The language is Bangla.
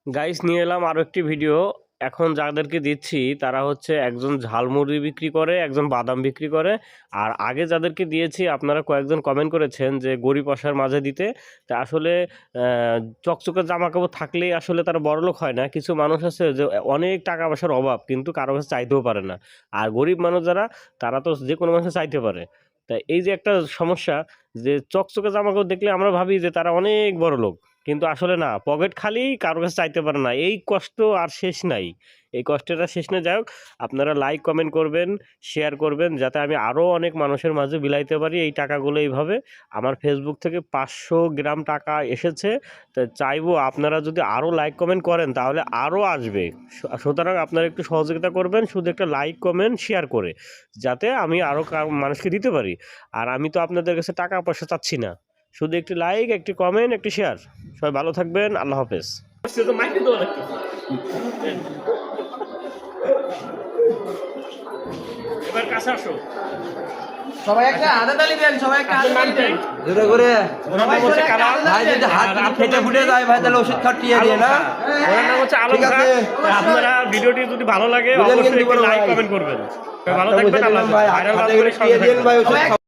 গাইস নিয়ে এলাম আরো একটি ভিডিও। এখন যাদেরকে দিচ্ছি তারা হচ্ছে একজন ঝালমুড়ি বিক্রি করে, একজন বাদাম বিক্রি করে। আর আগে যাদেরকে দিয়েছি আপনারা কয়েকজন কমেন্ট করেছেন যে গরিব অসহায়ের মাঝে দিতে। তা আসলে চকচকে জামা কাপড় থাকলেই আসলে তারা বড়লোক হয় না। কিছু মানুষ আছে যে অনেক টাকা পয়সার অভাব কিন্তু কারো কাছে চাইতেও পারে না। আর গরিব মানুষ যারা, তারা তো যে কোনো মানুষের চাইতে পারে। তা এই যে একটা সমস্যা, যে চকচকে জামা কাপড় দেখলে আমরা ভাবি যে তারা অনেক বড় লোক, কিন্তু আসলে না, পকেট খালি, কারো কাছে চাইতে পারে না। এই কষ্ট আর শেষ নাই, এই কষ্টের আর শেষ নেই। যাই হোক, আপনারা লাইক কমেন্ট করবেন, শেয়ার করবেন, যাতে আমি আরও অনেক মানুষের মাঝে বিলাইতে পারি এই টাকাগুলো। এইভাবে আমার ফেসবুক থেকে 500 গ্রাম টাকা এসেছে। তো চাইবো আপনারা যদি আরও লাইক কমেন্ট করেন তাহলে আরও আসবে। সুতরাং আপনারা একটু সহযোগিতা করবেন, শুধু একটা লাইক কমেন্ট শেয়ার করে, যাতে আমি আরও মানুষকে দিতে পারি। আর আমি তো আপনাদের কাছে টাকা পয়সা চাচ্ছি না, শুধু একটি লাইক, একটি কমেন্ট, একটি শেয়ার। সবাই ভালো থাকবেন, আল্লাহ হাফেজ। এবার কাছে আসো সবাই একটা আদা তালি দেন, সবাই একটা আদা তালি দেন জোরে করে। ওনার নাম হচ্ছে কালাম। ভাই যদি হাত ফেটে ফুটে যায় ভাই, তাহলে ওষুধ খাটিয়ে দিয়ে না। ওনার নাম হচ্ছে আলম ঠিক খান। আছে। আপনারা ভিডিওটি যদি ভালো লাগে বুঝলেন অবশ্যই কিন্তু একটি বড় লাইক ভাই। কমেন্ট করবেন। সবাই ভালো থাকবেন, আল্লাহ হাফেজ। ভাই ভাইরাল হাতে করে করে সাথে দিয়ে দিন ভাই থাকবেন। ওষুধ।